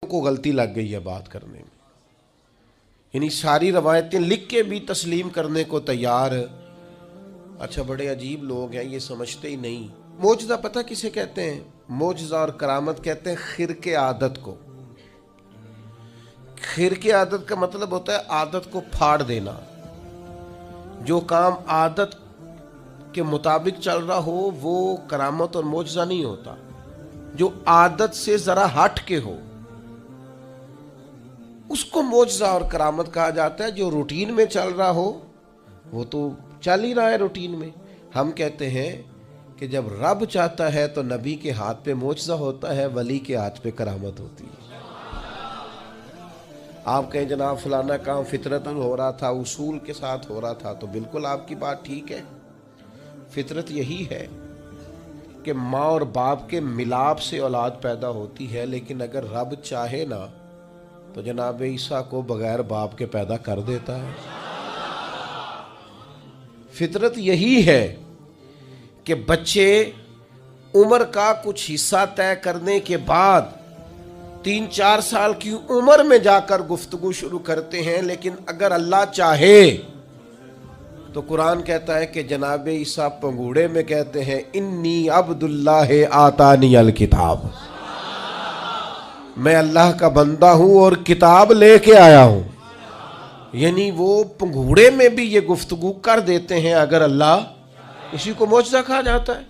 کو غلطی لگ گئی ہے بات کرنے میں، یعنی ساری روایتیں لکھ کے بھی تسلیم کرنے کو تیار۔ اچھا بڑے عجیب لوگ ہیں، یہ سمجھتے ہی نہیں۔ معجزہ پتہ کسے کہتے ہیں؟ معجزہ اور کرامت کہتے ہیں خرق عادت کو۔ خرق عادت کا مطلب ہوتا ہے عادت کو پھاڑ دینا۔ جو کام عادت کے مطابق چل رہا ہو وہ کرامت اور معجزہ نہیں ہوتا، جو عادت سے ذرا ہٹ کے ہو اس کو معجزہ اور کرامت کہا جاتا ہے۔ جو روٹین میں چل رہا ہو وہ تو چل ہی رہا ہے روٹین میں۔ ہم کہتے ہیں کہ جب رب چاہتا ہے تو نبی کے ہاتھ پہ معجزہ ہوتا ہے، ولی کے ہاتھ پہ کرامت ہوتی ہے۔ آپ کہیں جناب فلانا کام فطرتاً ہو رہا تھا، اصول کے ساتھ ہو رہا تھا، تو بالکل آپ کی بات ٹھیک ہے۔ فطرت یہی ہے کہ ماں اور باپ کے ملاپ سے اولاد پیدا ہوتی ہے، لیکن اگر رب چاہے نا تو جناب عیسیٰ کو بغیر باپ کے پیدا کر دیتا ہے۔ فطرت یہی ہے کہ بچے عمر کا کچھ حصہ طے کرنے کے بعد 3-4 سال کی عمر میں جا کر گفتگو شروع کرتے ہیں، لیکن اگر اللہ چاہے تو قرآن کہتا ہے کہ جناب عیسیٰ پنگوڑے میں کہتے ہیں انی عبد اللہ آتانی الکتاب، میں اللہ کا بندہ ہوں اور کتاب لے کے آیا ہوں۔ یعنی وہ پنگوڑے میں بھی یہ گفتگو کر دیتے ہیں اگر اللہ، اسی کو معجزہ کہا جاتا ہے۔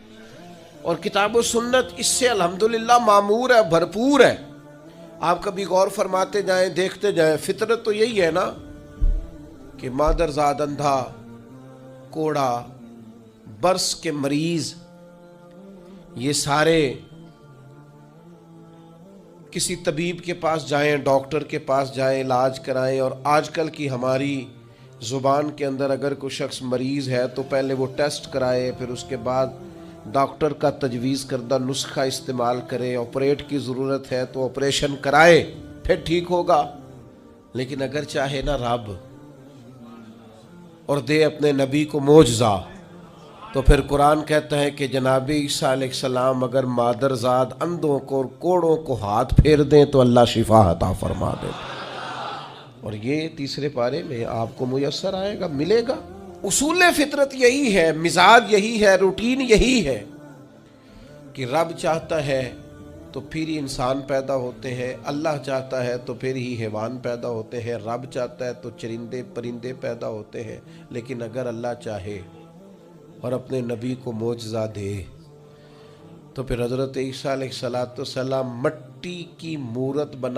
اور کتاب و سنت اس سے الحمدللہ معمور ہے، بھرپور ہے۔ آپ کبھی غور فرماتے جائیں، دیکھتے جائیں، فطرت تو یہی ہے نا کہ مادرزاد اندھا، کوڑا، برس کے مریض، یہ سارے کسی طبیب کے پاس جائیں، ڈاکٹر کے پاس جائیں، علاج کرائیں۔ اور آج کل کی ہماری زبان کے اندر اگر کوئی شخص مریض ہے تو پہلے وہ ٹیسٹ کرائے، پھر اس کے بعد ڈاکٹر کا تجویز کردہ نسخہ استعمال کرے، آپریٹ کی ضرورت ہے تو آپریشن کرائے، پھر ٹھیک ہوگا۔ لیکن اگر چاہے نا رب اور دے اپنے نبی کو معجزہ، تو پھر قرآن کہتا ہے کہ جناب عیسیٰ علیہ السلام اگر مادرزاد اندھوں کو اور کوڑوں کو ہاتھ پھیر دیں تو اللہ شفا عطا فرما دے۔ اور یہ تیسرے پارے میں آپ کو میسر آئے گا، ملے گا۔ اصول فطرت یہی ہے، مزاج یہی ہے، روٹین یہی ہے کہ رب چاہتا ہے تو پھر ہی انسان پیدا ہوتے ہیں، اللہ چاہتا ہے تو پھر ہی حیوان پیدا ہوتے ہیں، رب چاہتا ہے تو چرندے پرندے پیدا ہوتے ہیں۔ لیکن اگر اللہ چاہے اور اپنے نبی کو معجزہ دے تو پھر حضرت عیسیٰ علیہ السلام مٹی کی مورت بنا